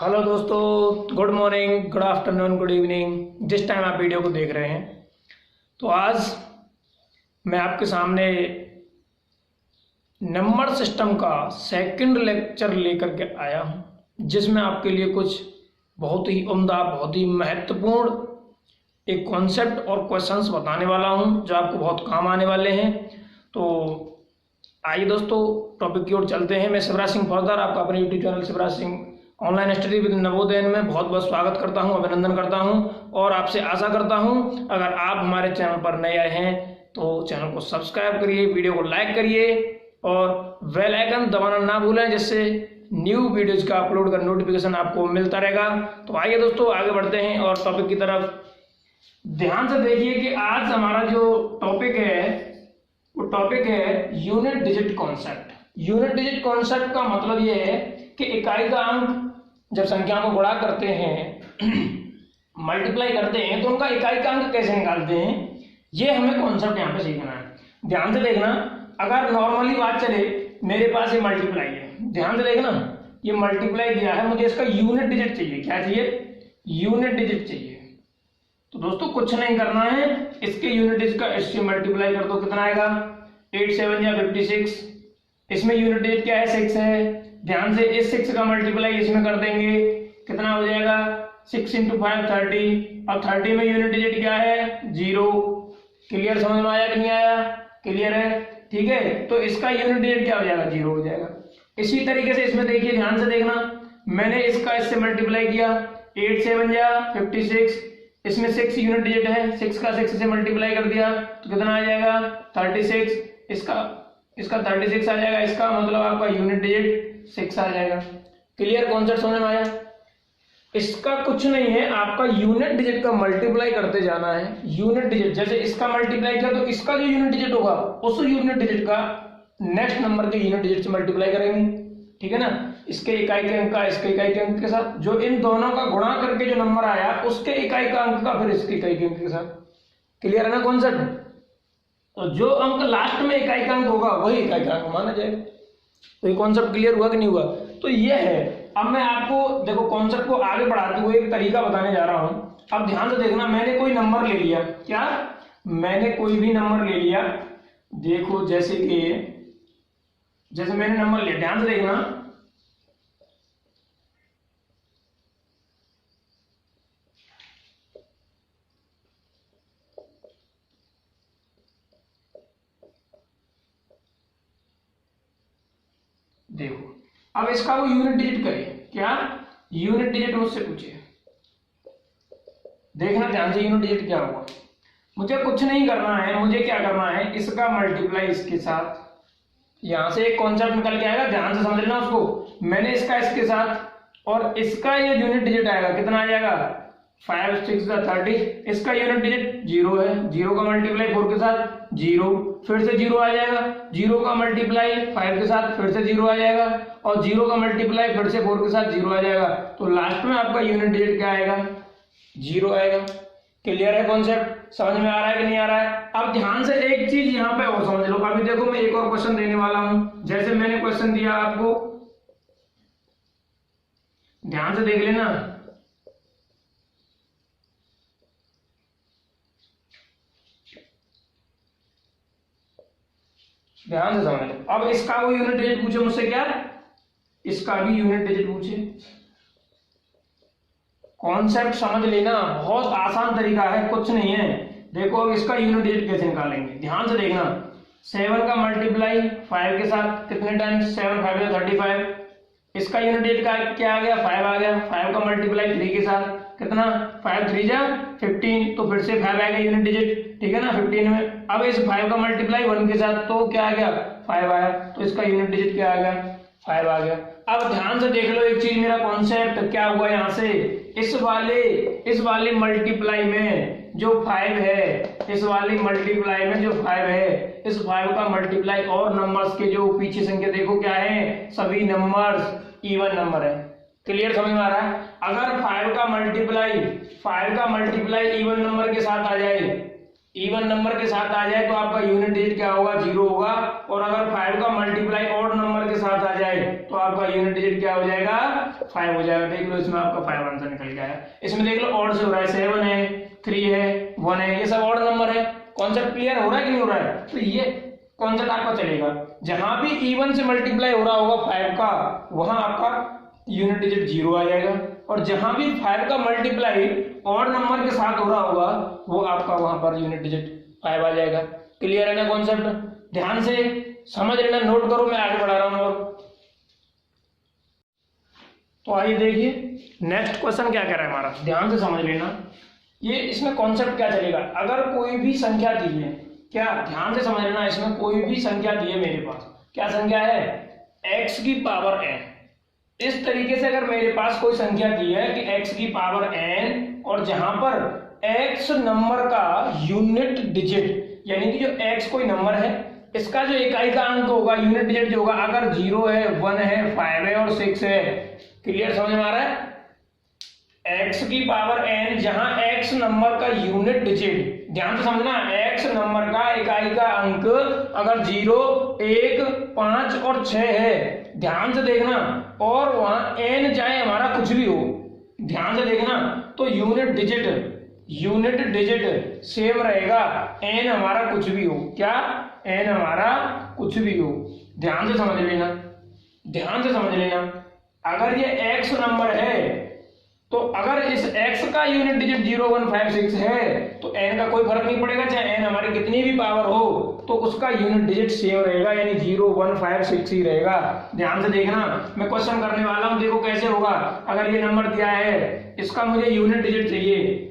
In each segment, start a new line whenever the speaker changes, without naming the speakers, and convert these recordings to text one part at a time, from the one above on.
Hello दोस्तों, good morning, good afternoon, good evening, जिस time आप वीडियो को देख रहे हैं। तो आज मैं आपके सामने नंबर सिस्टम का सेकंड लेक्चर लेकर के आया हूं, जिसमें आपके लिए कुछ बहुत ही उम्दा, बहुत ही महत्वपूर्ण एक कॉन्सेप्ट और क्वेश्चंस बताने वाला हूं, जो आपको बहुत काम आने वाले हैं। तो आइए दोस्तों, टॉपिक की ओर चलते हैं। मैं शिवराज सिंह फौजदार आपका अपने YouTube channel Shivraj Singh online study with Navodaya में बहुत बहुत स्वागत करता हूं, अभिनंदन करता हूं और आपसे आशा करता हूं अगर आप हमारे चैनल पर नए आए हैं तो चैनल को सब्सक्राइब करिए, वीडियो को लाइक करिए और बेल आइकन दबाना ना भूलें, जिससे न्यू वीडियोज का अपलोड का नोटिफिकेशन आपको मिलता रहेगा। तो आइए दोस्तों, आगे बढ़ते हैं और टॉपिक की तरफ। ध्यान से देखिए कि आज हमारा जो टॉपिक है वो टॉपिक है unit digit concept. Unit digit concept का मतलब ये है कि इकाई का अंक जब संख्या को गुणा करते हैं मल्टीप्लाई करते हैं तो उनका इकाई का अंक कैसे निकालते हैं, ये हमें कॉन्सेप्ट यहाँ पे सीखना है। ध्यान से देखना, अगर नॉर्मली बात चले, मेरे पास ये मल्टीप्लाई है, ध्यान से देखना, ये मल्टीप्लाई दिया है, मुझे इसका यूनिट डिजिट चाहिए। क्या चाहिए? यूनिट डिजिट चाहिए। तो दोस्तों कुछ नहीं करना है, इसके यूनिट डिजिट का इससे मल्टीप्लाई कर दो, कितना आएगा? 8 7 या 56। इसमें यूनिट डिजिट क्या है? 6 है। ध्यान से इस 6 का मल्टीप्लाई इसमें कर देंगे, कितना हो जाएगा? 6 × 5 30। अब 30 में यूनिट डिजिट क्या है? 0। क्लियर? समझ में आया कि नहीं आया? क्लियर है? ठीक है, तो इसका यूनिट डिजिट क्या हो जाएगा? 0 हो जाएगा। इसी तरीके से इसमें देखिए, ध्यान से देखना, मैंने इसका इससे मल्टीप्लाई किया, 8 7 या 56, इसमें 6 यूनिट डिजिट है, 6 का 6 से मल्टीप्लाई कर दिया तो कितना आ जाएगा? 36। इसका 36 आ जाएगा, इसका मतलब आपका यूनिट डिजिट 6 आ जाएगा। क्लियर? कॉन्सेप्ट समझ में आया? इसका कुछ नहीं है, आपका यूनिट डिजिट का मल्टीप्लाई करते जाना है। यूनिट डिजिट जैसे इसका मल्टीप्लाई किया तो इसका जो यूनिट डिजिट होगा उस यूनिट डिजिट का नेक्स्ट नंबर के यूनिट डिजिट से मल्टीप्लाई करेंगे। ठीक है ना? इसके इकाई के अंक का इसके इकाई के अंक के साथ, जो इन दोनों का गुणा करके जो नंबर आया उसके इकाई का अंक का फिर इसके इकाई के अंक के साथ। क्लियर है ना कॉन्सेप्ट? तो जो अंक लास्ट में इकाई का अंक होगा वही इकाई का अंक माना जाएगा। तो ये कॉन्सेप्ट क्लियर हुआ कि नहीं हुआ? तो ये है। अब मैं आपको देखो कॉन्सेप्ट को आगे बढ़ाते हुए एक तरीका बताने जा रहा हूं। अब ध्यान से देखना, मैंने कोई नंबर ले लिया, क्या? मैंने कोई भी नंबर ले लिया, देखो जैसे मैंने नंबर लिया, ध्यान से देखना, देखो अब इसका वो यूनिट डिजिट करे, क्या? यूनिट डिजिट मुझसे पूछे, देखना ध्यान से यूनिट डिजिट क्या होगा। मुझे कुछ नहीं करना है, मुझे क्या करना है, इसका मल्टीप्लाई इसके साथ, यहां से एक कॉन्सेप्ट निकल के आएगा, ध्यान से समझ लेना उसको। मैंने इसका इसके साथ और इसका ये यूनिट डिजिट आएगा, कितना आ जाएगा? 5 6 30। इसका यूनिट डिजिट 0 है, 0 का मल्टीप्लाई 4 के साथ 0, फिर से 0 आ जाएगा, 0 का मल्टीप्लाई 5 के साथ फिर से 0 आ जाएगा और 0 का मल्टीप्लाई फिर से 4 के साथ 0 आ जाएगा। तो लास्ट में आपका यूनिट डिजिट क्या आएगा? 0 आएगा। क्लियर है कॉन्सेप्ट? समझ में आ रहा है कि नहीं आ रहा है? अब ध्यान से एक चीज यहाँ पे और समझ लो। अभी देखो मैं एक और क्वेश्चन देने वाला हूं, जैसे मैंने क्वेश्चन दिया आपको, ध्यान से देख लेना, ध्यान से समझ लो। अब इसका वो यूनिट डिजिट पूछे मुझसे, क्या? इसका भी यूनिट डिजिट पूछे। कॉन्सेप्ट समझ लेना, बहुत आसान तरीका है, कुछ नहीं है। देखो अब इसका यूनिट डिजिट कैसे निकालेंगे, ध्यान से देखना। 7 का मल्टीप्लाई 5 के साथ कितने टाइम्स? 7 5 35। इसका यूनिट डिजिट का क्या आ गया? 5 आ गया। 5 का मल्टीप्लाई 3 के साथ कितना? 5 3 जा 15, तो फिर से 5 आएगा यूनिट डिजिट, ठीक है ना? 15 में अब इस 5 का मल्टीप्लाई 1 के साथ, तो क्या आ गया? 5 आया, तो इसका यूनिट डिजिट क्या आ गया? 5 आ गया। अब ध्यान से देख लो एक चीज, मेरा कॉन्सेप्ट क्या हुआ यहाँ से, इस वाले मल्टीप्लाई में जो 5 है, इस वाले मल्टीप्लाई में जो 5 है, इस 5 का मल्टीप्लाई और नंबर्स के जो पीछे संख्या देखो क्या है, सभी नंबर्स इवन नंबर है। क्लियर? समझ में आ रहा है? अगर 5 का मल्टीप्लाई इवन नंबर के साथ आ जाए इवन नंबर के साथ आ जाए तो आपका यूनिट डिजिट क्या होगा, 0 होगा। और अगर 5 का मल्टीप्लाई ऑड नंबर के साथ आ जाए तो आपका यूनिट डिजिट क्या हो जाएगा, 5 हो जाएगा। देख लो इसमें आपका 5 आंसर निकल गया है। इसमें देख लो ऑड से हो रहा है, 7 है, 3 है, 1 है, ये सब ऑड नंबर है। कॉन्सेप्ट क्लियर हो रहा है कि नहीं हो रहा है? तो ये कॉन्सेप्ट आपका चलेगा। जहां भी इवन से मल्टीप्लाई हो रहा होगा 5 का, वहां आपका यूनिट डिजिट 0 आ जाएगा। और जहां भी 5 का मल्टीप्लाई ऑड नंबर के साथ हो रहा होगा वो आपका वहां पर यूनिट डिजिट 5 आ जाएगा। क्लियर है ना कॉन्सेप्ट? ध्यान से समझ लेना, नोट करो, मैं आगे बढ़ा रहा हूं। और तो आइए देखिए नेक्स्ट क्वेश्चन क्या कह रहा है हमारा, ध्यान से समझ लेना। ये इसमें कॉन्सेप्ट क्या चलेगा, अगर कोई भी संख्या दी है, क्या ध्यान से समझ लेना, इसमें कोई भी संख्या दी है मेरे पास, क्या संख्या है, x की पावर n। इस तरीके से अगर मेरे पास कोई संख्या दी है कि x की पावर n, और जहां पर x नंबर का यूनिट डिजिट, यानी कि जो x कोई नंबर है इसका जो इकाई का अंक होगा, यूनिट डिजिट जो होगा, अगर 0 है, 1 है, 5 है और 6 है। क्लियर समझ में आ रहा है? x की पावर n, जहां x नंबर का यूनिट डिजिट, ध्यान से समझना, x नंबर का इकाई का अंक अगर 0, 1, 5 और 6 है, ध्यान से देखना, और वहां n चाहे हमारा कुछ भी हो, ध्यान से देखना, तो यूनिट डिजिट सेम रहेगा, n हमारा कुछ भी हो, क्या, n हमारा कुछ भी हो। ध्यान से समझ लेना, ध्यान से समझ लेना। अगर ये x नंबर है तो अगर इस x का यूनिट डिजिट 0, 1, 5, 6 है तो n का कोई फर्क नहीं पड़ेगा, चाहे n हमारी कितनी भी पावर हो तो उसका यूनिट डिजिट सेम रहेगा, यानी 0, 1, 5, 6 ही रहेगा। ध्यान से देखना, मैं क्वेश्चन करने वाला हूं, देखो कैसे होगा। अगर ये नंबर दिया है, इसका मुझे यूनिट डिजिट चाहिए,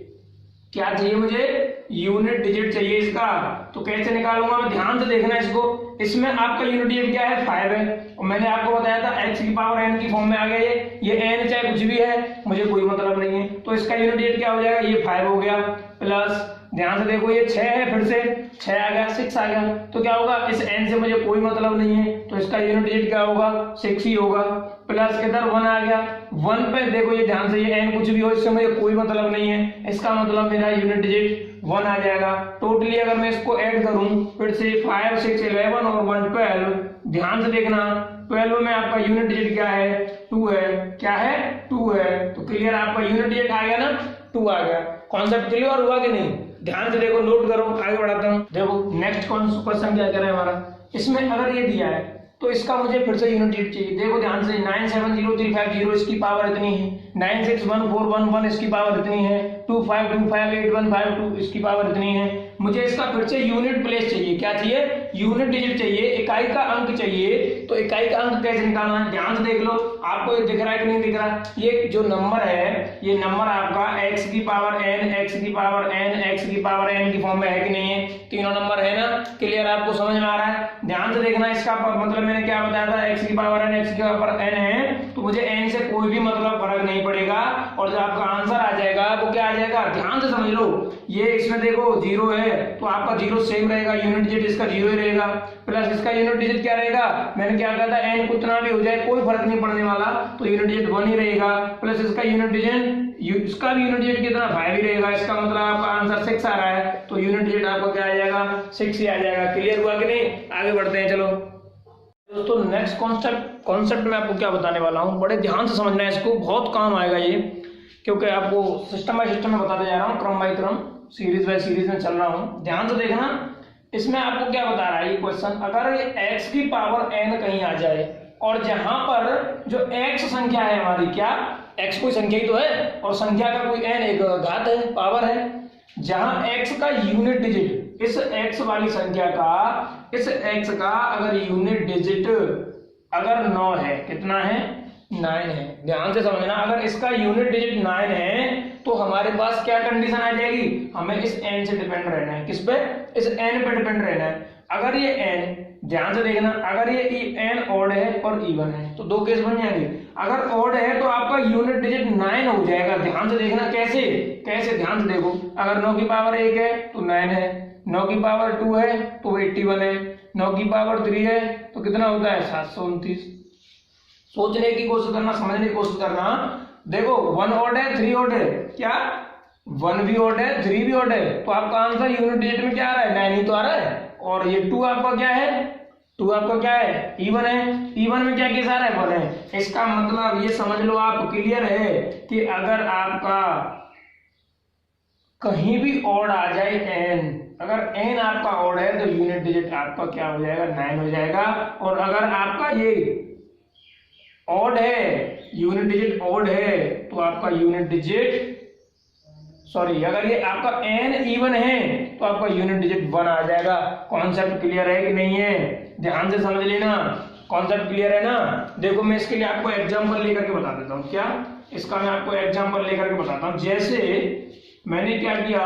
क्या चाहिए मुझे, यूनिट डिजिट चाहिए इसका, तो कैसे निकालूंगा मैं, ध्यान से देखना इसको। इसमें आपका यूनिट डिजिट क्या है, 5 है, और मैंने आपको बताया था x की पावर n की फॉर्म में आ गया ये n चाहे कुछ भी है, मुझे कोई मतलब नहीं है, तो इसका यूनिट डिजिट क्या हो जाएगा, ये 5 हो गया, प्लस ध्यान से देखो ये 6 है, फिर से 6 आ गया, 6 आ गया, तो क्या होगा, इस n से मुझे कोई मतलब नहीं है, तो इसका यूनिट डिजिट क्या होगा, 6 ही होगा, प्लस इधर 1 आ गया, 1 पे देखो ये ध्यान से, ये n कुछ भी हो, इससे मुझे कोई मतलब नहीं है, इसका मतलब मेरा यूनिट डिजिट 1 आ जाएगा। टोटली अगर मैं इसको ऐड करूं, फिर से 5, 6, 11 और 1, 12, ध्यान से देखना, 12 में आपका यूनिट डिजिट क्या है, 2 है, क्या है, 2 है, तो क्लियर आपका यूनिट डिजिट आ गया ना, 2 आ गया। कॉन्सेप्ट क्लियर हुआ कि नहीं? ध्यान से देखो, नोट करो, आगे बढ़ाता हूं। देखो नेक्स्ट क्वेश्चन क्या कह रहा है हमारा, इसमें अगर ये दिया है तो इसका मुझे फिर से यूनिट डिजिट चाहिए। देखो ध्यान से, 970350 इसकी पावर इतनी है, 961411 इसकी पावर इतनी है, 25258152 इसकी पावर इतनी है। मुझे इसका फिर से यूनिट प्लेस चाहिए, क्या चाहिए, यूनिट डिजिट चाहिए, इकाई का अंक चाहिए। तो इकाई का अंक कैसे निकालना है, ध्यान से देख लो, आपको ये दिख रहा है कि नहीं दिख रहा, ये जो नंबर है, ये नंबर आपका x की पावर n, x की पावर n, x की पावर n की फॉर्म में है कि नहीं है, तीनों नंबर है ना, क्लियर, आपको समझ में आ रहा है? ध्यान से देखना, इसका मतलब मैंने क्या बताया था, x की पावर n, x की पावर n है, तो मुझे n से कोई भी मतलब फर्क नहीं पड़ेगा, और जो आपका आंसर आ जाएगा वो क्या आ जाएगा, ध्यान से समझ लो, ये इसमें देखो 0 है तो आपका 0 सेम रहेगा, यूनिट डिजिट इसका 0 ही रहेगा, प्लस इसका यूनिट डिजिट क्या रहेगा, मैंने क्या कहा था, n कितना भी हो जाए कोई फर्क नहीं पड़ने वाला, तो यूनिट डिजिट 1 ही रहेगा, प्लस इसका यूनिट डिजिट, इसका भी यूनिट डिजिट कितना, 5 ही रहेगा, इसका मतलब आपका आंसर 6 आ रहा है, तो यूनिट डिजिट आपका क्या आ जाएगा, 6 ही आ जाएगा। क्लियर हुआ कि नहीं? आगे बढ़ते हैं, चलो दोस्तों नेक्स्ट कॉन्सेप्ट में आपको क्या बताने वाला हूँ, बड़े ध्यान से समझना है इसको, बहुत काम आएगा ये, क्योंकि आपको सिस्टम बाय सिस्टम में बताते जा रहा हूँ, क्रम बाय क्रम, सीरीज बाय सीरीज में चल रहा हूँ। ध्यान से देखना, इसमें आपको क्या बता रहा है ये क्वेश्चन, अगर ये x की पावर n कहीं आ जाए और जहां पर जो x संख्या है हमारी, क्या x कोई संख्या ही तो है, और संख्या का कोई n एक घात है, पावर है, जहां x का यूनिट डिजिट, इस x वाली संख्या का, इस x का अगर यूनिट डिजिट अगर 9 है, कितना है, 9 है। ध्यान से समझना, अगर इसका यूनिट डिजिट 9 है तो हमारे पास क्या कंडीशन आ जाएगी, हमें इस n से डिपेंड रहना है, किस पे, इस n पे डिपेंड रहना है। अगर ये n, ध्यान से देखना, अगर ये n ऑड है और इवन है तो दो केस बन जाएंगे। अगर ऑड है तो आपका यूनिट डिजिट 9 हो जाएगा। ध्यान से देखना कैसे, ध्यान से देखो, अगर 9 की पावर 1 है तो 9 है, 9 की पावर 2 है तो 81 है, 9 की पावर 3 है तो कितना होता है, 729। सोचने की कोशिश करना, समझने की कोशिश करना। देखो 1 ऑड है, 3 ऑड है, क्या 1 भी ऑड है, 3 भी ऑड है, तो आपका आंसर यूनिट डिजिट में क्या आ रहा है, 9 ही तो आ रहा है। और ये 2 आपका क्या है, 2 आपका क्या है, इवन है, इवन में क्या केस आ रहा है, 1 है। इसका मतलब ये समझ लो आप, क्लियर है कि अगर आपका कहीं भी ऑड आ जाए n, अगर n आपका ऑड है तो यूनिट डिजिट आपका क्या हो जाएगा, 9 हो जाएगा। और अगर आपका ये ऑड है, यूनिट डिजिट ऑड है, तो आपका यूनिट डिजिट, सॉरी, अगर ये आपका n इवन है तो आपका यूनिट डिजिट 1 आ जाएगा। कॉन्सेप्ट क्लियर है कि नहीं है, ध्यान से समझ लेना, कॉन्सेप्ट क्लियर है ना। देखो मैं इसके लिए आपको एग्जांपल लेकर के बता देता हूँ, क्या इसका मैं आपको एग्जांपल लेकर के बताता हूँ। जैसे मैंने क्या किया,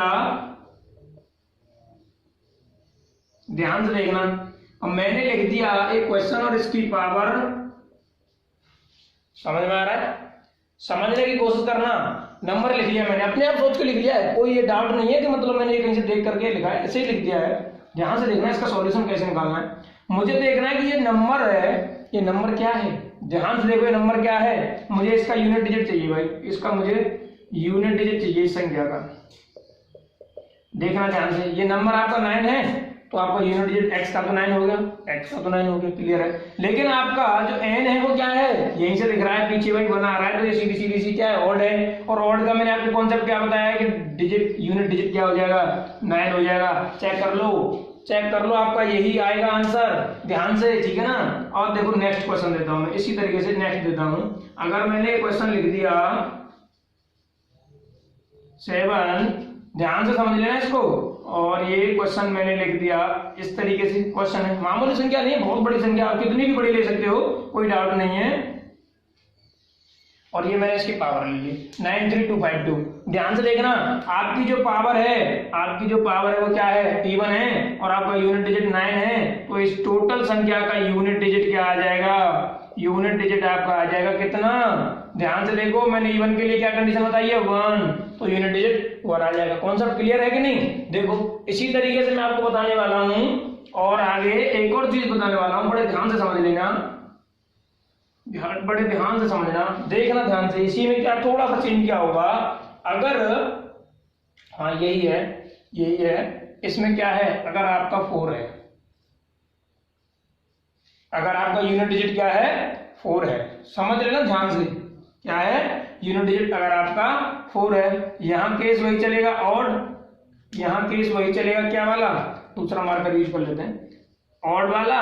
ध्यान से देखना, अब मैंने लिख दिया एक क्वेश्चन और इसकी पावर, समझ में आ रहा है, समझने की कोशिश करना। नंबर लिख लिया मैंने, अपने आप सोच के लिख लिया है, कोई ये डाउट नहीं है कि मतलब मैंने कहीं से देख करके लिखा है, ऐसे ही लिख दिया है। ध्यान से देखना इसका सॉल्यूशन कैसे निकालना है। मुझे देखना है कि ये नंबर है, ये नंबर क्या है, ध्यान से देखो ये नंबर क्या है, मुझे इसका यूनिट डिजिट चाहिए भाई, इसका मुझे यूनिट डिजिट चाहिए इस संख्या का। देखना ध्यान से, ये नंबर आपका 9 है तो आपका यूनिट डिजिट x का तो 9 हो गया, x का तो 9 हो गया, क्लियर है। लेकिन आपका जो n है वो क्या है, यहीं से दिख रहा है, पीछे भाई बना रहा है, तो ये सीधी सीधी सी क्या है, ऑड है। और ऑड का मैंने आपको कॉन्सेप्ट क्या बताया है कि डिजिट, यूनिट डिजिट क्या हो जाएगा, 9 हो जाएगा। चेक कर लो, चेक कर लो, आपका यही आएगा आंसर, ध्यान से, ठीक है ना। और देखो नेक्स्ट क्वेश्चन देता हूं मैं, इसी तरीके से नेक्स्ट देता हूं। अगर मैंने क्वेश्चन लिख दिया 7, ध्यान से समझ लेना इसको, और ये क्वेश्चन मैंने लिख दिया इस तरीके से, क्वेश्चन है, मामूली संख्या नहीं है, बहुत बड़ी संख्या, आप कितनी भी बड़ी ले सकते हो, कोई डाउट नहीं है। और ये मैंने इसकी पावर ले ली 93252। ध्यान से देखना, आपकी जो पावर है, आपकी जो पावर है वो क्या है, इवन है, और आपका यूनिट डिजिट 9 है, तो इस टोटल संख्या का यूनिट डिजिट क्या आ जाएगा, यूनिट डिजिट आपका आ जाएगा कितना, ध्यान से देखो, मैंने इवन के लिए क्या कंडीशन बताई है, 1, तो यूनिट डिजिट 1 आ जाएगा। कॉन्सेप्ट क्लियर है कि नहीं। देखो इसी तरीके से मैं आपको बताने वाला हूं, और आगे एक और चीज बताने वाला हूं, बड़े ध्यान से समझ लेना, बड़े ध्यान से समझना, देखना ध्यान से। इसी में क्या थोड़ा सा चेंज क्या होगा, अगर, हाँ यही है, यही है, इसमें क्या है, अगर आपका 4 है, अगर आपका यूनिट डिजिट क्या है, 4 है, समझ लेना ध्यान से, क्या है, यूनिट डिजिट अगर आपका 4 है, यहां केस वही चलेगा, और यहां केस वही चलेगा, क्या वाला, दूसरा मार्कर यूज कर लेते हैं, ऑड वाला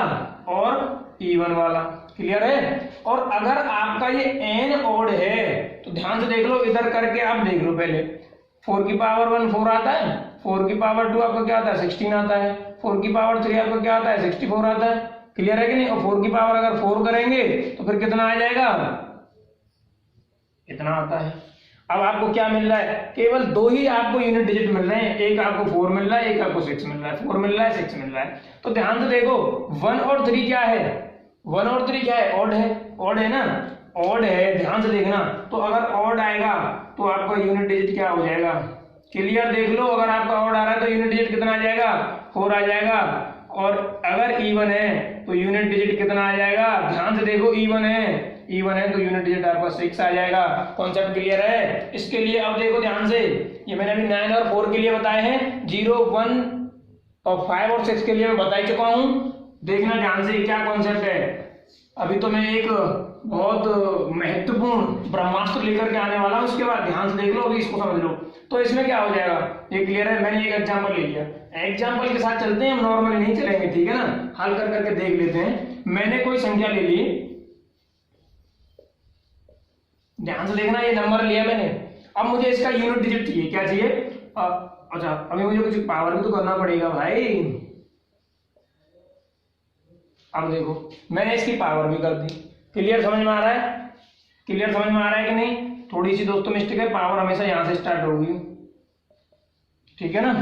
और इवन वाला, क्लियर है। और अगर आपका ये n ऑड है तो ध्यान से देख लो, इधर करके आप देख लो पहले, 4 की पावर 1 4 आता है, 4 की पावर 2 आपका क्या आता है, 16 आता है, 4 की पावर 3 आपका क्या आता है, 64 आता है, क्लियर है कि नहीं। और 4 की पावर अगर 4 करेंगे तो फिर कितना आ जाएगा, इतना आता है। अब आपको क्या मिल रहा है, केवल 2 ही आपको यूनिट डिजिट मिल रहे हैं, एक आपको 4 मिल रहा है, एक आपको 6 मिल रहा है, 4 मिल रहा है, 6 मिल रहा है। तो ध्यान से देखो, 1 और 3 क्या है, 1 और 3 क्या है, ऑड है, ऑड है ना, ऑड है, ध्यान से देखना। तो अगर ऑड आएगा तो आपका यूनिट डिजिट क्या हो जाएगा, क्लियर देख लो, अगर आपका ऑड आ रहा है तो यूनिट डिजिट कितना आ जाएगा, 4 आ जाएगा। और अगर इवन है तो यूनिट डिजिट कितना आ जाएगा, ध्यान से देखो, इवन है, इवन है तो यूनिट डिजिट आपका 6 आ जाएगा। कॉन्सेप्ट क्लियर है। इसके लिए अब देखो ध्यान से, ये मैंने अभी 9 और 4 के लिए बताए हैं, 0 1 और 5 और 6 के लिए मैं बता ही चुका हूं। देखना ध्यान से क्या कॉन्सेप्ट है। अभी तो मैं एक बहुत महत्वपूर्ण ब्रह्मास्त्र लेकर के आने वाला हूं, उसके बाद ध्यान से देख लो, अभी इसको समझ लो। तो इसमें क्या हो जाएगा, ये क्लियर है। मैंने एक एग्जांपल ले लिया, एग्जांपल के साथ चलते हैं, हम नॉर्मली नहीं चलेंगे, ठीक है ना, हल कर करके देख लेते हैं। मैंने कोई संख्या ले ली, ध्यान से देखना, ये नंबर लिया मैंने, अब मुझे इसका यूनिट डिजिट चाहिए, क्या चाहिए, अच्छा अभी मुझे कुछ पावर भी तो करना पड़ेगा भाई। अब देखो मैंने इसकी पावर भी कर दी, क्लियर समझ में आ रहा है, क्लियर समझ में आ रहा है कि नहीं। थोड़ी सी दोस्तों मिस्टेक है, पावर हमेशा यहां से स्टार्ट होगी, ठीक है ना,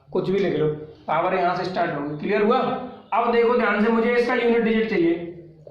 कुछ भी लिख लो, पावर यहां से स्टार्ट होगी, क्लियर हुआ। अब देखो ध्यान से, मुझे इसका यूनिट डिजिट चाहिए,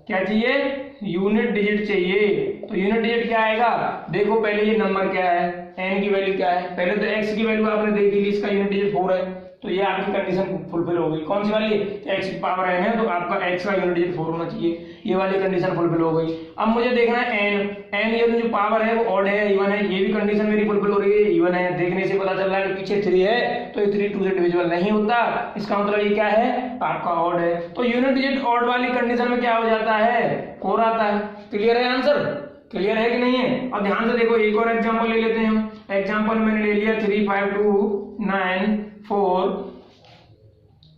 क्या चाहिए, यूनिट डिजिट चाहिए। तो यूनिट डिजिट क्या आएगा, देखो पहले ये नंबर क्या है, n की वैल्यू क्या है, पहले तो x की वैल्यू आपने देख ली, इसका यूनिट डिजिट 4 है, तो ये आपकी कंडीशन फुलफिल हो गई। कौन सी वाली? x की पावर n है तो आपका x का यूनिट डिजिट 4 होना चाहिए, ये वाली कंडीशन फुलफिल हो गई। अब मुझे देखना है n ये जो पावर है वो ऑड है इवन है, ये भी कंडीशन मेरी फुलफिल हो रही है, इवन है। देखने से पता चल रहा है कि पीछे 3 है तो ये 3 2 से डिविजिबल नहीं होता, इसका मतलब ये क्या है? आपका ऑड है। तो यूनिट डिजिट ऑड वाली कंडीशन में क्या हो जाता है? 4 आता है। क्लियर है आंसर? क्लियर है कि नहीं है? अब ध्यान से देखो, एक और एग्जांपल ले लेते हैं हम। एग्जांपल मैंने ले लिया 3 5 2 9 4,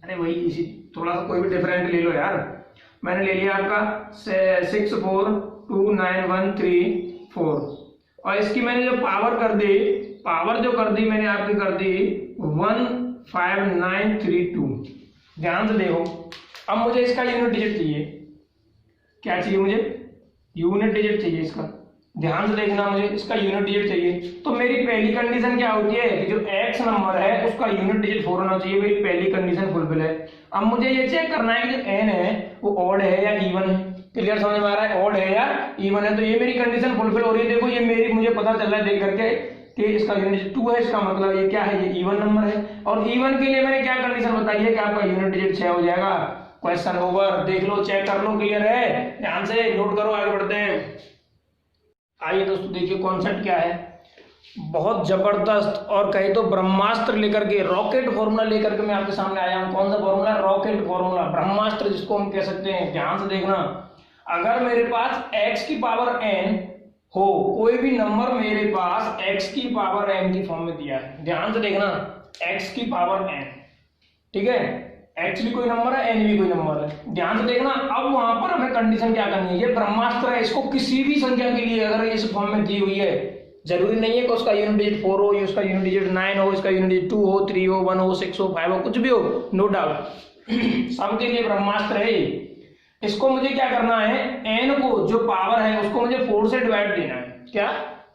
अरे वही इसी थोड़ा सा कोई भी डिफरेंट ले लो यार। मैंने ले लिया आपका 6 4 2 9 1 3 4 और इसकी मैंने जो पावर कर दी, पावर जो कर दी मैंने आपकी कर दी 1 5 9 3 2। ध्यान से देखो, अब मुझे इसका यूनिट डिजिट चाहिए। क्या चाहिए मुझे? यूनिट डिजिट चाहिए इसका। ध्यान से देखना, मुझे इसका यूनिट डिजिट चाहिए। तो मेरी पहली कंडीशन क्या होती है कि जो x नंबर है उसका यूनिट डिजिट 4 होना चाहिए। मेरी पहली कंडीशन फुलफिल है। अब मुझे ये चेक करना है कि जो n है वो ऑड है या इवन है। क्लियर समझ में आ रहा है? ऑड है या इवन है। तो ये मेरी कंडीशन फुलफिल हो रही है। देखो ये मेरी, मुझे पता चल रहा है देख करके कि इसका यूनिट डिजिट 2 है, इसका मतलब ये क्या है? ये इवन नंबर है। और इवन के लिए मैंने क्या कंडीशन बताई है कि आपका यूनिट डिजिट 6 हो जाएगा। Question over. देख लो, चेक कर लो, क्लियर है? ध्यान से नोट करो, आगे बढ़ते हैं। आइए दोस्तों देखिए कॉन्सेप्ट क्या है। बहुत जबरदस्त और कहे तो ब्रह्मास्त्र लेकर के, रॉकेट फॉर्मूला लेकर के मैं आपके सामने आया हूं। कौन सा फॉर्मूला? रॉकेट फॉर्मूला, ब्रह्मास्त्र जिसको हम कह सकते हैं। ध्यान से देखना, अगर मेरे पास x की पावर n हो, कोई भी नंबर मेरे पास x की पावर n की फॉर्म में दिया है। ध्यान से देखना, x की पावर n, ठीक है? x भी कोई नंबर है, n भी कोई नंबर है। ध्यान से देखना, अब वहां पर हमें कंडीशन क्या करनी है? ये ब्रह्मास्त्र है, इसको किसी भी संख्या के लिए अगर इस फॉर्म में दी हुई है, जरूरी नहीं है कि उसका यूनिट डिजिट 4 हो, उसका यूनिट डिजिट 9 हो, इसका यूनिट डिजिट 2 हो, 3 हो, 1 हो, 6 हो, 5 हो, कुछ भी हो, नो डाउट सबके लिए ब्रह्मास्त्र है। इसको मुझे क्या करना है? n को जो पावर है उसको मुझे 4 से डिवाइड देना है। क्या?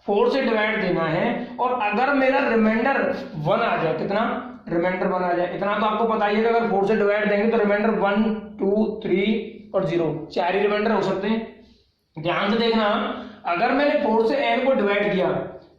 4 से डिवाइड देना है। और अगर मेरा रिमाइंडर 1 आ जाए, कितना? रिमाइंडर 1 आ जाए। इतना तो आपको पता ही है कि अगर 4 से डिवाइड देंगे तो रिमाइंडर 1 2 3 और 0, 4 ही रिमाइंडर हो सकते हैं। ध्यान से देखना, अगर मैंने 4 से n को डिवाइड किया,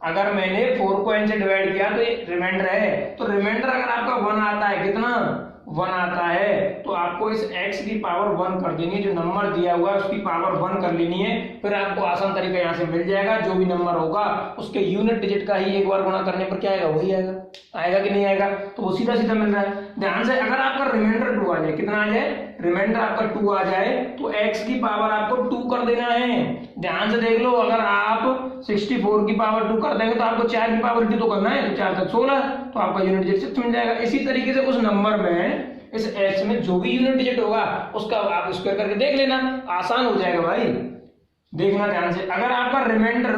अगर मैंने 4 को n से डिवाइड किया तो ये रिमाइंडर है। तो रिमाइंडर अगर आपका 1 आता है, कितना? 1 आता है, तो आपको इस x की पावर 1 कर देनी है। जो नंबर दिया हुआ है उसकी पावर 1 कर लेनी है। फिर आपको आसान तरीका यहाँ से मिल जाएगा। जो भी नंबर होगा उसके यूनिट डिजिट का ही एक बार गुणा करने पर क्या आएगा? वही आएगा। आएगा कि नहीं आएगा? तो वो सीधा सीधा मिल रहा है। ध्यान से, अगर आपका रिमाइंडर 2 आ जाए, कितना आ जाए? रिमाइंडर आपका 2 आ जाए तो x की पावर आपको 2 कर देना है। ध्यान से देख लो, अगर आप 64 की पावर 2 कर देंगे तो आपको 4 की पावर 2 तो करना है, तो 4 तक 16, तो आपका यूनिट डिजिट 6 मिल जाएगा। इसी तरीके से उस नंबर में, इस x में जो भी यूनिट डिजिट होगा उसका आप स्क्वायर करके देख लेना, आसान हो जाएगा भाई। देखना ध्यान से, अगर आपका रिमाइंडर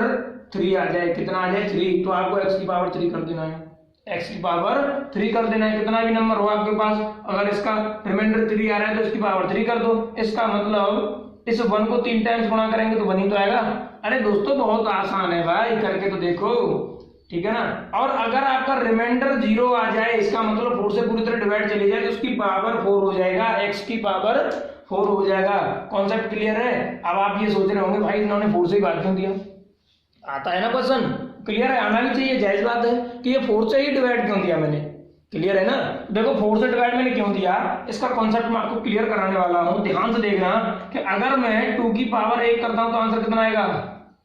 3 आ जाए, कितना आ जाए? 3, तो आपको x की पावर 3 कर देना है। x की पावर 3 कर देना है। कितना भी नंबर हो आपके पास, अगर इसका रिमाइंडर 3 आ रहा है तो इसकी पावर 3 कर दो। इसका मतलब इस 1 को 3 टाइम्स गुणा करेंगे तो 1 ही तो आएगा। अरे दोस्तों बहुत आसान है भाई, करके तो देखो, ठीक है ना? और अगर आपका रिमाइंडर 0 आ जाए, इसका मतलब 4 से पूरी तरह डिवाइड चली जाए तो उसकी पावर 4 हो जाएगा, x की पावर 4 हो जाएगा। कॉन्सेप्ट क्लियर है? अब आप ये सोच रहे होंगे भाई इन्होंने 4 से ही बात क्यों दिया? आता है ना क्वेश्चन? क्लियर है? आना भी चाहिए, जायज बात है कि ये 4 से ही डिवाइड क्यों दिया मैंने। क्लियर है ना? देखो 4 से डिवाइड मैंने क्यों दिया, इसका कॉन्सेप्ट मैं आपको क्लियर कराने वाला हूं। ध्यान से देखना कि अगर मैं 2 की पावर 1 करता हूं तो आंसर कितना आएगा?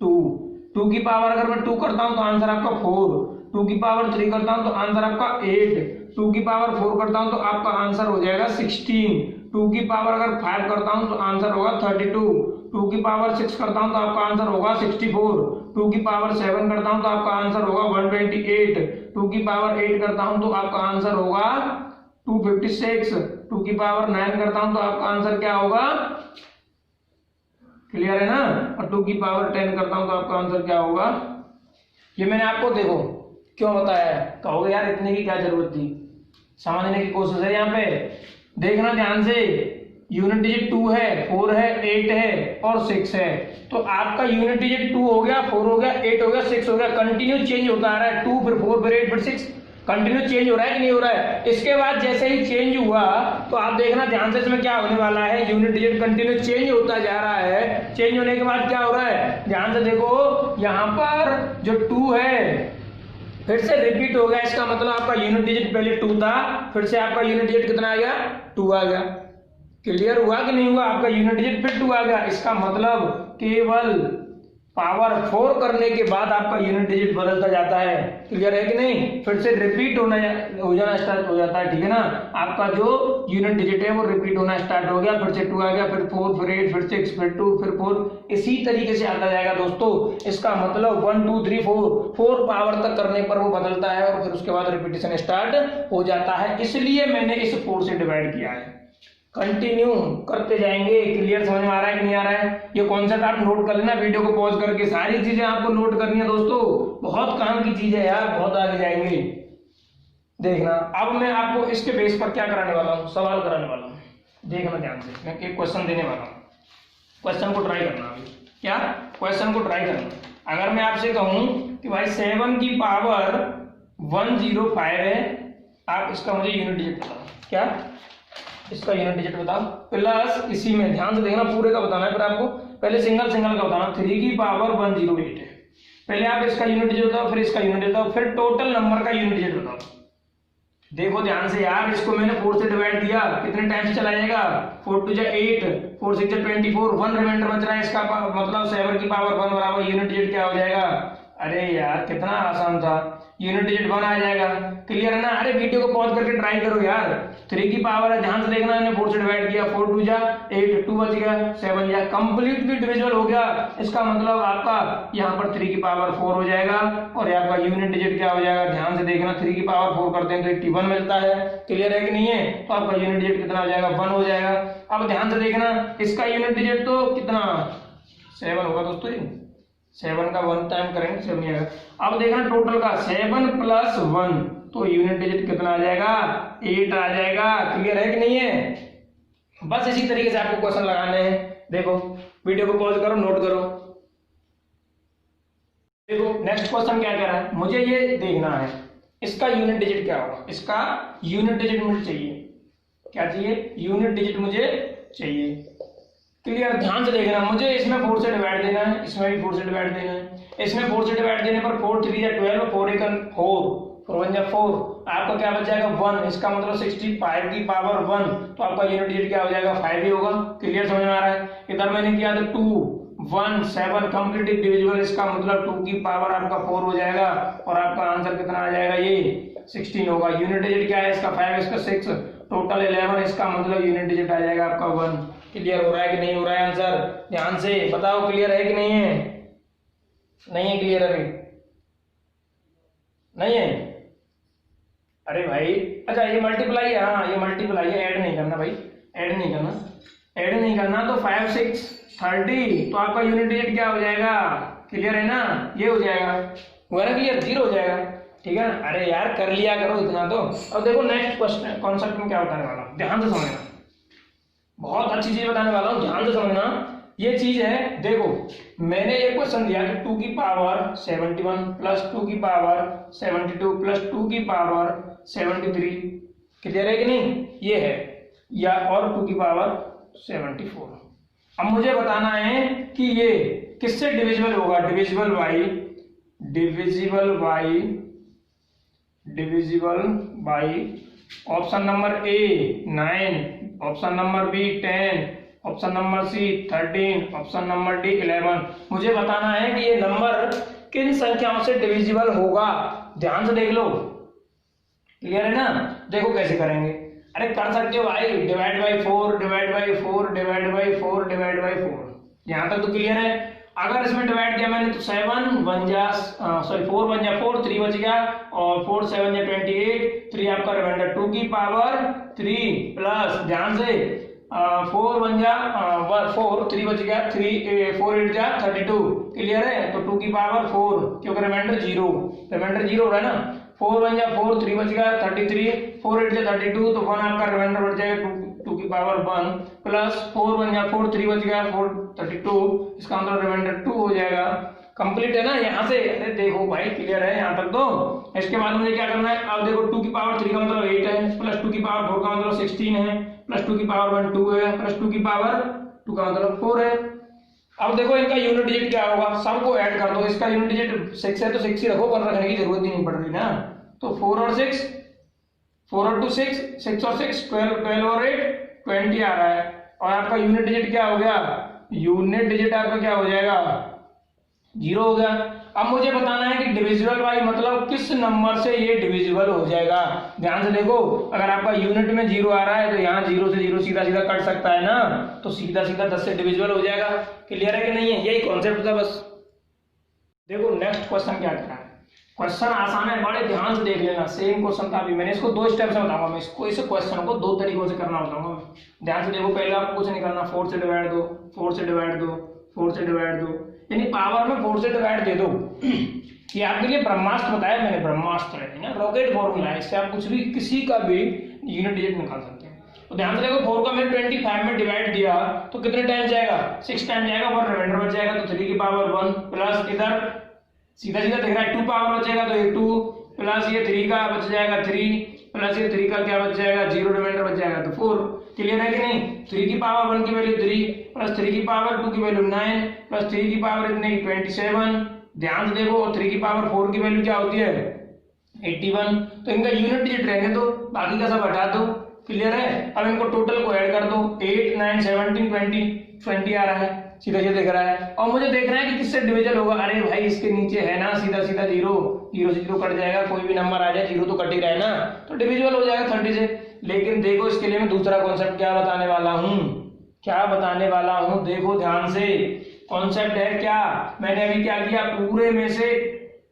2 की पावर अगर मैं 2 करता हूं तो आंसर आपका 4, 2 की पावर 3 करता हूं तो आंसर आपका 8, 2 की पावर 4 करता हूं तो आपका आंसर हो जाएगा 16, 2 की पावर अगर 5 करता हूं तो आंसर होगा 32, 2 की पावर 6 करता हूं तो आपका आंसर होगा 64, 2 की पावर 7 करता हूं तो आपका आंसर होगा 128, 2 की पावर 8 करता हूं तो आपका आंसर होगा 256, 2 की पावर 9 करता हूं तो आपका आंसर क्या होगा? क्लियर है ना? और 2 की पावर 10 करता हूं तो आपका आंसर क्या होगा? ये मैंने आपको देखो क्यों बताया है, कहोगे यार इतने की क्या जरूरत थी, समझने की कोशिश है। यहाँ पे देखना ध्यान से, यूनिट डिजिट 2 है, 4 है, 8 है और 6 है। तो आपका यूनिट डिजिट 2 हो गया, 4 हो गया, 8 हो गया, 6 हो गया, कंटिन्यू चेंज होता आ रहा है। 2 फिर 4 फिर 8 फिर 6, कंटिन्यू चेंज हो रहा है कि नहीं हो रहा है? इसके बाद जैसे ही चेंज हुआ तो आप देखना ध्यान से, इसमें क्या होने वाला है? यूनिट डिजिट कंटिन्यू चेंज होता जा रहा है। चेंज होने के बाद क्या हो रहा है? ध्यान से देखो, यहाँ पर जो 2 है, फिर से रिपीट हो गया, इसका मतलब आपका यूनिट डिजिट पहले 2 था, फिर से आपका यूनिट डिजिट कितना आ गया, 2 आ गया। क्लियर हुआ कि नहीं हुआ, आपका यूनिट डिजिट फिर 2 आ गया। इसका मतलब केवल पावर 4 करने के बाद आपका यूनिट डिजिट बदलता जाता है। क्लियर है कि नहीं, फिर से रिपीट हो जाना स्टार्ट हो जाता है, ठीक है ना। आपका जो यूनिट डिजिट है वो रिपीट होना स्टार्ट हो गया, फिर से 2 आ गया, फिर 4, फिर 8, फिर 6, फिर 2, फिर 4, इसी तरीके से आता जाएगा दोस्तों। इसका मतलब 1 2 3 4 पावर तक करने पर वो बदलता है और फिर उसके बाद रिपीटेशन स्टार्ट हो जाता है, इसलिए मैंने इस 4 से डिवाइड किया है। कंटिन्यू करते जाएंगे। क्लियर समझ में आ रहा है कि नहीं आ रहा है, ये कॉन्सेप्ट आप नोट कर लेना वीडियो को पॉज करके, सारी चीजें आपको नोट करनी है दोस्तों, बहुत काम की चीज है यार, बहुत आगे जाएंगे। देखना अब मैं आपको इसके बेस पर क्या कराने वाला हूँ, सवाल कराने वाला हूँ, देखना ध्यान से। मैं एक क्वेश्चन देने वाला हूँ, क्वेश्चन को ट्राई करना। अभी क्या क्वेश्चन को ट्राई करना। अगर मैं आपसे कहूं कि भाई 7 की पावर 105 है, आप इसका मुझे यूनिट डिजिट बताओ, क्या इसका यूनिट डिजिट बताओ, प्लस इसी में ध्यान से देखना, पूरे का बताना है, फिर आपको पहले सिंगल सिंगल का बताना। 3 की पावर 108 है, पहले आप इसका यूनिट डिजिट बताओ, फिर इसका यूनिट बताओ, फिर टोटल नंबर का यूनिट डिजिट बताओ। देखो ध्यान से यार, इसको मैंने 4 से डिवाइड किया, कितने टाइम से चला जाएगा, 4 2 जा 8, 4 6 जा 24, 1 रिमाइंडर बच रहा है, इसका मतलब 7 की पावर 1 बराबर यूनिट डिजिट क्या हो जाएगा। अरे यार कितना आसान था, यूनिट डिजिट 1 आ जाएगा। क्लियर है ना। अरे वीडियो को पॉज करके ट्राई करो यार, 3 की पावर है, ध्यान से देखना, मैंने 4 से डिवाइड किया, 4 2 जा 8, 2 बच गया, 7 जा कंप्लीटली डिविजिबल हो गया। इसका मतलब आपका यहाँ पर 3 की पावर 4 हो जाएगा और ये आपका यूनिट डिजिट क्या हो जाएगा, ध्यान से देखना, 3 की पावर 4 करते हैं तो 81 मिलता है। क्लियर है कि नहीं है, तो आपका यूनिट डिजिट कितना हो जाएगा, 1 हो जाएगा। अब ध्यान से देखना, इसका यूनिट डिजिट तो कितना 7 होगा दोस्तों, 7 का 1 टाइम करेंगे 7 आएगा। अब देखना टोटल का 7 प्लस 1, तो यूनिट डिजिट कितना आ जाएगा, 8 आ जाएगा। क्लियर है कि नहीं है, बस इसी तरीके से आपको क्वेश्चन लगाने हैं। देखो वीडियो को पॉज करो, नोट करो। देखो नेक्स्ट क्वेश्चन क्या कह रहा है, मुझे ये देखना है इसका यूनिट डिजिट क्या होगा, इसका यूनिट डिजिट मुझे चाहिए, क्या चाहिए, यूनिट डिजिट मुझे चाहिए। क्लियर, ध्यान से देखना, मुझे इसमें 4 से डिवाइड देना है, इसमें भी 4 से डिवाइड देना है। इसमें 4 से डिवाइड देने पर 4 3 या 12, 4 1 4, 4 1 या 4, आपका क्या बच जाएगा 1, इसका मतलब 65 की पावर 1, तो आपका यूनिट डिजिट क्या हो जाएगा, 5 ही होगा। क्लियर समझ में आ रहा है। इधर मैंने किया था 2 1 7 कंप्लीटली डिविजिबल, इसका मतलब 2 की पावर आपका 4 हो जाएगा और आपका आंसर कितना आ जाएगा, ये 16 होगा। यूनिट डिजिट क्या है इसका 5, इसका 6, टोटल 11, इसका मतलब यूनिट डिजिट आ जाएगा आपका 1। क्लियर हो रहा है कि नहीं हो रहा है आंसर, ध्यान से बताओ क्लियर है कि नहीं है, नहीं है क्लियर अभी, नहीं है। अरे भाई अच्छा ये मल्टीप्लाई है, हाँ ये मल्टीप्लाई है, ऐड नहीं करना भाई, ऐड नहीं करना, ऐड नहीं करना। तो 5 6 30, तो आपका यूनिट डिजिट क्या हो जाएगा, क्लियर है ना, ये हो जाएगा, हुआ ना क्लियर, 0 हो जाएगा। ठीक है, अरे यार कर लिया करो इतना तो। अब देखो नेक्स्ट क्वेश्चन कॉन्सेप्ट में क्या बताने वाला हूँ, ध्यान से समझना, बहुत अच्छी चीज बताने वाला हूँ, ध्यान से समझना। ये चीज है, देखो मैंने एक क्वेश्चन दिया कि 2 की पावर 71 प्लस 2 की पावर 72 प्लस 2 की पावर 73, क्लियर है कि नहीं, ये है, या और 2 की पावर 74। अब मुझे बताना है कि ये किससे डिविजिबल होगा, divisible by option number A 9, option number B 10, option number C 13, option number D 11। मुझे बताना है कि ये नंबर किन संख्याओं से डिविजिबल होगा, ध्यान से देख लो। क्लियर है ना, देखो कैसे करेंगे, अरे कर सकते हो भाई, divide by 4, divide by 4, divide by 4, divide by 4, यहां तक तो क्लियर है। अगर इसमें डिवाइड किया मैंने तो 4 1 जा 4, 3 बच गया, और 4 7 जा 28, 3 आपका रिमाइंडर 2 की पावर 3 प्लस, ध्यान से 4 1 जा 4, 3 बच गया, 4 8 जा 32, क्लियर है। तो 2 की पावर 4, क्योंकि रिमाइंडर 0 हो रहा है ना, 4 1 जा 4, 3 बच गया 33, 4 8 जा 32, तो 1 आपका रिमाइंडर बढ़ जाएगा 2 की पावर 1 प्लस 4 1 जा 4, 3 बच गया 4 32, इसका मतलब रिमाइंडर 2 हो जाएगा। कंप्लीट है ना यहाँ से, अरे देखो भाई क्लियर है यहाँ तक तो। इसके बाद मुझे क्या करना है, अब देखो 2 की पावर 3 का मतलब 8 है, प्लस 2 की पावर 4 का मतलब 16 है, प्लस 2 की पावर 1 2 है, प्लस 2 की पावर 2 का मतलब 4 है। अब देखो इनका यूनिट डिजिट क्या होगा, सबको ऐड कर दो। इसका यूनिट डिजिट 6 है तो 6 ही रखो, 1 रखने की जरूरत ही नहीं पड़ रही ना। तो 4 और 6, 4 और 2 6, 6 और 6 12, 12 और 8 20 आ रहा है। और आपका यूनिट डिजिट क्या हो गया, यूनिट डिजिट आपका क्या हो जाएगा, 0 हो गया। अब मुझे बताना है कि डिविजिबल बाई मतलब किस नंबर से ये डिविजिबल हो जाएगा। ध्यान से देखो, अगर आपका यूनिट में 0 आ रहा है तो यहाँ 0 से 0 सीधा सीधा कट सकता है ना, तो सीधा सीधा 10 से डिविजिबल हो जाएगा। क्लियर है कि नहीं है, यही कॉन्सेप्ट था बस। देखो नेक्स्ट क्वेश्चन क्या कह रहा है, क्वेश्चन आसान है, बड़े ध्यान से देख लेना। सेम क्वेश्चन था, अभी मैंने इसको 2 स्टेप से बताऊंगा। मैं इसको इस क्वेश्चन को 2 तरीकों से करना बताऊंगा मैं। ध्यान से देखो, पहले आपको कुछ नहीं करना, 4 से डिवाइड दो, 4 से डिवाइड दो, 4 से डिवाइड दो, यानी पावर में 4 से डिवाइड दे दो। ये आपके लिए ब्रह्मास्त्र बताया मैंने, ब्रह्मास्त्र है ना, रॉकेट फॉर्मूला है, इससे आप कुछ भी किसी का भी यूनिट डिजिट निकाल सकते हैं। तो ध्यान से देखो, 4 का मैंने 25 में डिवाइड दिया तो कितने टाइम जाएगा, 6 टाइम जाएगा, 1 रिमाइंडर बच जाएगा तो 3 की पावर 1 प्लस इधर सीधा सीधा दिख रहा है 2 पावर बचेगा तो ये 2 प्लस ये 3 का बच जाएगा 3 प्लस ये 3 का क्या बच जाएगा 0 रिमाइंडर बच जाएगा तो 4। क्लियर है कि नहीं, 3 की पावर 1 की वैल्यू 3 प्लस 3 की पावर 2 की वैल्यू 9 प्लस 3 की पावर इतने की 27। ध्यान से देखो, 3 की पावर 4 की वैल्यू क्या होती है 81। तो इनका यूनिट डिजिट रहने दो, बाकी का सब हटा दो। क्लियर है, अब इनको टोटल को ऐड कर दो, 8 9 17 20 आ रहा है, सीधा सीधा दिख रहा है। और मुझे देखना है कि किससे डिविजन होगा। अरे भाई इसके नीचे है ना सीधा सीधा 0, 0 से 0 कट जाएगा, कोई भी नंबर आ जाए 0 तो कट ही रहा है ना, तो डिविजिबल हो जाएगा 30 से। लेकिन देखो इसके लिए मैं दूसरा कॉन्सेप्ट क्या बताने वाला हूँ, क्या बताने वाला हूँ, देखो ध्यान से। कॉन्सेप्ट है क्या, मैंने अभी क्या किया, पूरे में से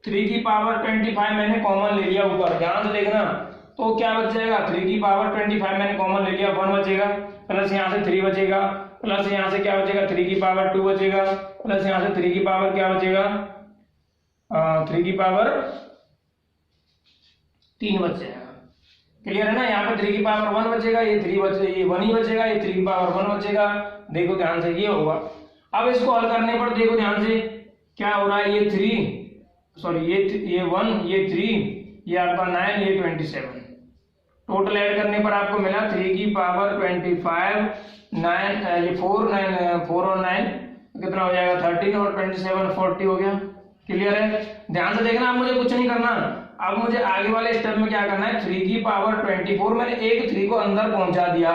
3 की पावर 25 मैंने कॉमन ले लिया ऊपर, ध्यान से देखना। तो क्या बच जाएगा, 3 की पावर 25 मैंने कॉमन ले लिया, 1 बचेगा प्लस यहाँ से 3 बचेगा प्लस यहाँ से क्या बचेगा 3 की पावर 2 बचेगा प्लस यहाँ से 3 की पावर क्या बचेगा 3 की पावर 3 बच जाएगा। क्लियर है ना, यहाँ पे 3 की पावर 1 बचेगा, ये 3 बचे, ये 1 ही बचेगा, ये 3 की पावर 1 बचेगा। देखो ध्यान से, ये होगा। अब इसको हल करने पर देखो ध्यान से क्या हो रहा है, ये 3 सॉरी ये 1 ये 3 ये आपका 9 ये 27, टोटल ऐड करने पर आपको मिला 3 की पावर 25 9 ये 4 और 9 कितना हो जाएगा 13 और 27 40 हो गया। क्लियर है, ध्यान से देखना, अब मुझे कुछ नहीं करना। अब मुझे आगे वाले स्टेप में क्या करना है, 3 की पावर 24 मैंने एक 3 को अंदर पहुंचा दिया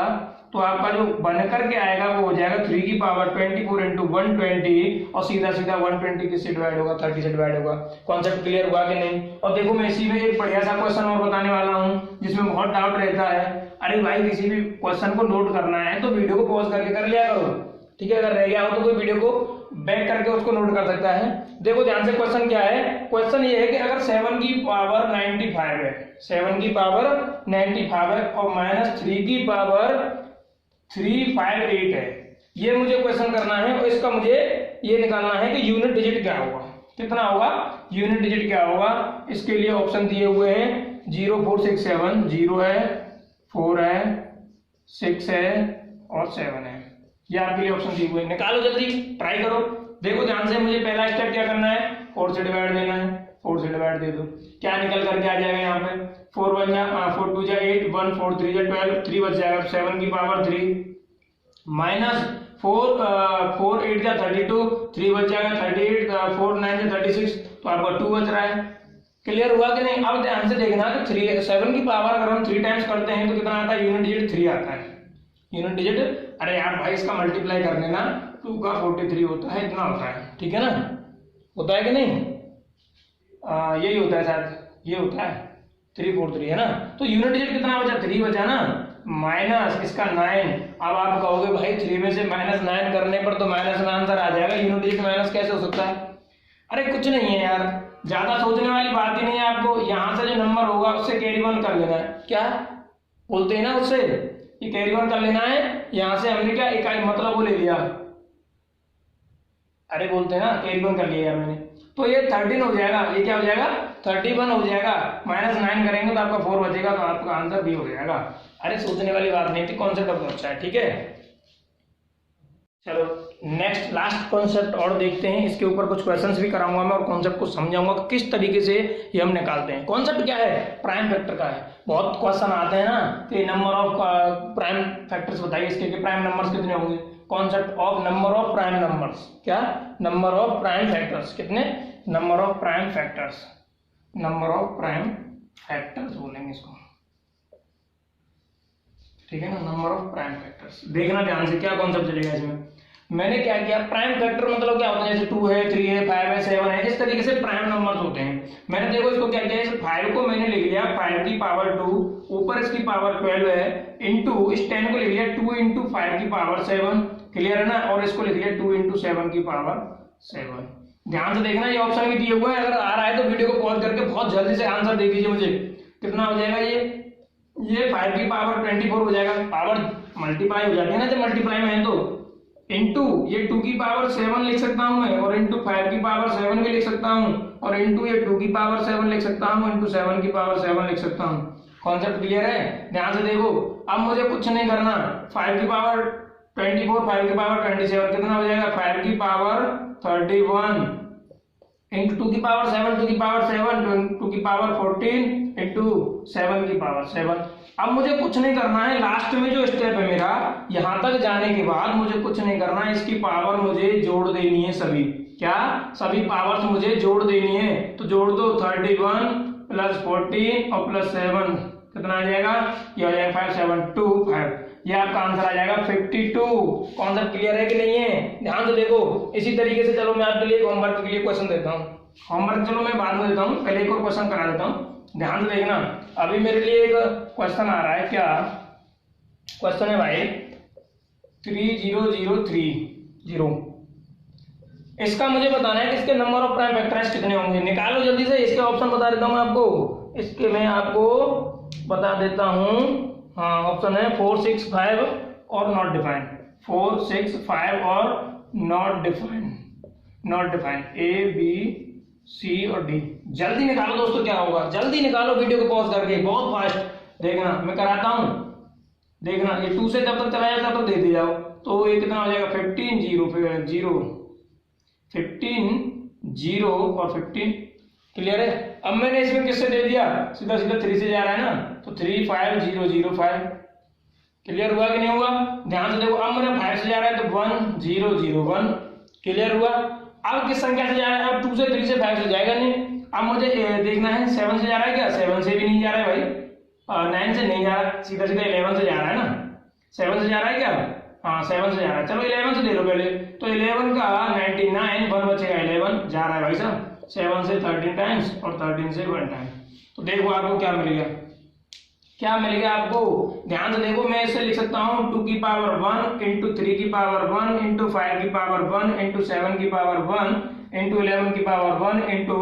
तो आपका जो बनकर के आएगा वो हो जाएगा 3 की पावर 24 इंटू 120 और सीधा सीधा 120 किससे डिवाइड होगा 30 से डिवाइड होगा। कॉन्सेप्ट क्लियर हुआ कि नहीं। और देखो मैं इसी में एक बढ़िया सा क्वेश्चन और बताने वाला हूँ जिसमें बहुत डाउट रहता है। अरे भाई किसी भी क्वेश्चन को नोट करना है तो वीडियो को पॉज करके कर लिया करो, ठीक है। अगर रह गया हो तो कोई वीडियो को बैक करके उसको नोट कर सकता है। देखो ध्यान से क्वेश्चन क्या है, क्वेश्चन ये है कि अगर 7 की पावर 95 है, 7 की पावर 95 है और माइनस 3 की पावर 358 है, ये मुझे क्वेश्चन करना है और इसका मुझे ये निकालना है कि यूनिट डिजिट क्या होगा, कितना होगा यूनिट डिजिट क्या होगा। इसके लिए ऑप्शन दिए हुए हैं 0 4 6 7, 0 है 4 है 6 है और 7 है, ये आपके लिए ऑप्शन दिए हुए हैं। निकालो जल्दी, ट्राई करो। देखो ध्यान से, मुझे पहला स्टेप क्या करना है, 4 से डिवाइड देना है, 4 से डिवाइड दे दो, क्या निकल करके आ जाएगा यहाँ पे 4 1 जा 4 2 जा 8 1 4 3 जा 12 3 बच जाएगा 7 की पावर 3 माइनस 4 4 8 जा 32 3 बच जाएगा 38 4 9 जा 36 तो आपका 2 बच रहा है। क्लियर हुआ कि नहीं। अब ध्यान से देखना कि 3 7 की पावर अगर हम 3 टाइम्स करते हैं तो कितना आता है, यूनिट डिजिट 3 आता है। यूनिट डिजिट, अरे यार भाई इसका मल्टीप्लाई कर लेना, 2 का 43 होता है, इतना होता है, ठीक है ना, होता है कि नहीं, यही होता है शायद, ये होता है 343 है ना। तो यूनिट डिजिट कितना बचा, 3 बचा ना, माइनस इसका 9। अब आप कहोगे भाई 3 में से माइनस 9 करने पर तो माइनस में आंसर आ जाएगा, यूनिट डिजिट माइनस कैसे हो सकता है। अरे कुछ नहीं है यार, ज्यादा सोचने वाली बात ही नहीं है आपको। यहां से जो नंबर होगा उससे कैरी 1 कर लेना है, क्या बोलते हैं ना, उससे ये कैरी 1 कर लेना है। यहां से हमने क्या इकाई मतलब वो ले लिया, अरे बोलते हैं ना कैरी 1 कर लिया मैंने, तो ये 13 हो जाएगा, ये क्या हो जाएगा 31 हो जाएगा। माइनस 9 करेंगे तो आपका 4 बचेगा, तो आपका आंसर बी हो जाएगा। अरे सोचने वाली बात नहीं थी, कॉन्सेप्ट बहुत अच्छा है, ठीक है। चलो नेक्स्ट लास्ट कॉन्सेप्ट और देखते हैं, इसके ऊपर कुछ क्वेश्चंस भी कराऊंगा मैं और कॉन्सेप्ट को समझाऊंगा किस तरीके से ये हम निकालते हैं। कॉन्सेप्ट क्या है, प्राइम फैक्टर का है। बहुत क्वेश्चन आते हैं ना कि नंबर ऑफ प्राइम फैक्टर्स बताइए इसके, कि प्राइम नंबर्स कितने होंगे। Concept of number of prime numbers, क्या नंबर ऑफ प्राइम फैक्टर्स, कितने number of prime factors, number of prime factors बोलेंगे इसको, ठीक है ना, नंबर ऑफ प्राइम फैक्टर्स। देखना ध्यान से क्या कॉन्सेप्ट चलेगा इसमें। मैंने क्या किया, प्राइम फैक्टर मतलब क्या होता है, जैसे 2 है 3 है 5 है 7 है, इस तरीके से प्राइम नंबर्स होते हैं। मैंने देखो इसको क्या किया, इस 5 को मैंने लिख लिया 5 की पावर 2, ऊपर इसकी पावर 12 है, इंटू इस 10 को लिख लिया 2 इंटू 5 की पावर 7, क्लियर है ना, और इसको लिख लिया 2 इंटू 7 की पावर 7। ध्यान से देखना, ये ऑप्शन भी दिए हुए हैं, अगर आ रहा है तो वीडियो को पॉज करके बहुत जल्दी से आंसर दे दीजिए मुझे। कितना हो जाएगा ये 5 की पावर 24 हो जाएगा, पावर मल्टीप्लाई हो जाती है ना जब मल्टीप्लाई में है तो, इंटू ये 2 की पावर 7 लिख सकता हूं मैं, और इंटू 5 की पावर 7 भी लिख सकता हूं, और इंटू ये 2 की पावर 7 लिख सकता हूं, इंटू 7 की पावर 7 लिख सकता हूं। कॉन्सेप्ट क्लियर है? ध्यान से देखो, अब मुझे कुछ नहीं करना, 5 की पावर 24, 5 की पावर 27 कितना हो जाएगा, 5 की पावर 31 इंटू 2 की पावर 7, 2 की पावर 7, 2 की पावर 14 इंटू 7 की पावर 7। अब मुझे कुछ नहीं करना है, लास्ट में जो स्टेप है मेरा, यहां तक जाने के बाद मुझे कुछ नहीं करना है, इसकी पावर मुझे जोड़ देनी है सभी, क्या सभी पावर्स मुझे जोड़ देनी है। तो जोड़ दो, 31 प्लस 14 और प्लस 7 कितना आ जाएगा, ये हो जाएगा 5 7 2 5, ये आपका आंसर आ जाएगा 52। कॉन्सेप्ट क्लियर है कि नहीं है? ध्यान से देखो, इसी तरीके से चलो मैं आपके लिए होमवर्क के लिए क्वेश्चन देता हूँ, होमवर्क चलो मैं बाद में देता हूँ, पहले एक और क्वेश्चन करा देता हूँ। ध्यान से देखना, अभी मेरे लिए एक क्वेश्चन आ रहा है, क्या क्वेश्चन है भाई 30030, इसका मुझे बताना है कि इसके नंबर ऑफ प्राइम फैक्टर्स कितने होंगे। निकालो जल्दी से, इसके ऑप्शन बता देता हूँ आपको, इसके मैं आपको बता देता हूँ। हाँ, ऑप्शन है 4 6 5 और नॉट डिफाइंड, 4 6 5 और not defined, not defined A B C और डी। जल्दी निकालो दोस्तों, क्या होगा, जल्दी निकालो वीडियो को पॉज करके, बहुत फास्ट देखना, मैं कराता हूं। देखना, ये 2 से जब तक चला जाए तब तक दे दी जाओ, तो ये कितना हो जाएगा 15 0 15 0 और 15, क्लियर है। अब मैंने इसमें किससे दे दिया, सीधा सीधा 3 से जा रहा है ना, तो 3 5 0 0 5, क्लियर हुआ कि नहीं हुआ? ध्यान से देखो, अब मेरा 5 से जा रहा है तो 1 0 0 1, क्लियर हुआ। अब किस संख्या से जा रहा है, अब 2 से 3 से 5 से जाएगा नहीं। अब मुझे देखना है 7 से जा रहा है क्या, 7 से भी नहीं जा रहा है भाई, 9 से नहीं जा रहा, सीधा सीधा 11 से जा रहा है ना, 7 से जा रहा है क्या, हाँ 7 से जा रहा है। चलो 11 से ले लो पहले, तो 11 का 99 1 बचेगा, 11 जा रहा है भाई साहब, 7 से 13 टाइम्स और 13 से 1 टाइम। तो देखो आपको क्या मिलेगा, क्या मिलेगा आपको, ध्यान से देखो, मैं इसे लिख सकता हूँ 2 की पावर 1 इंटू 3 की पावर 1 इंटू 5 की पावर 1 इंटू 7 की पावर 1 इंटू 11 की पावर 1 इंटू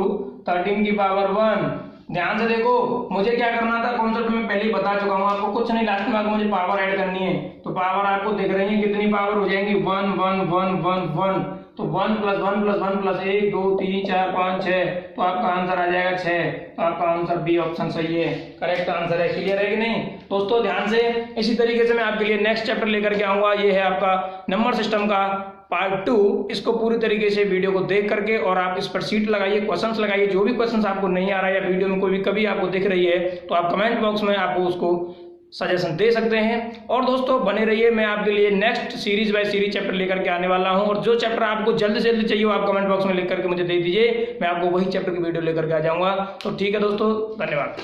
13 की पावर 1। ध्यान से देखो, मुझे क्या करना था, कॉन्सेप्ट में पहले ही बता चुका हूँ आपको, कुछ नहीं, लास्ट में मुझे पावर ऐड करनी है। तो पावर आपको दिख रही है, कितनी पावर हो जाएंगी, 1 1 1 1 1, तो 1 प्लस 1 प्लस 1 प्लस 1 2 3 4 5 6, तो आपका आंसर आ जाएगा 6। तो आपका आंसर बी ऑप्शन सही है, करेक्ट आंसर है। क्लियर है कि नहीं दोस्तों? ध्यान से, इसी तरीके से मैं आपके लिए नेक्स्ट चैप्टर लेकर के आऊंगा, ये है आपका नंबर सिस्टम का पार्ट 2। इसको पूरी तरीके से वीडियो को देख करके और आप इस पर शीट लगाइए, क्वेश्चंस लगाइए, जो भी क्वेश्चंस आपको नहीं आ रहा है या वीडियो में कोई भी कभी आपको दिख रही है तो आप कमेंट बॉक्स में आपको उसको सजेशन दे सकते हैं। और दोस्तों बने रहिए, मैं आपके लिए next series by series chapter लेकर के आने वाला हूं, और जो चैप्टर आपको जल्दी से जल्दी चाहिए वो आप कमेंट बॉक्स में लिख करके मुझे दे दीजिए, मैं आपको वही चैप्टर की वीडियो लेकर के आ जाऊंगा। तो ठीक है दोस्तों, धन्यवाद।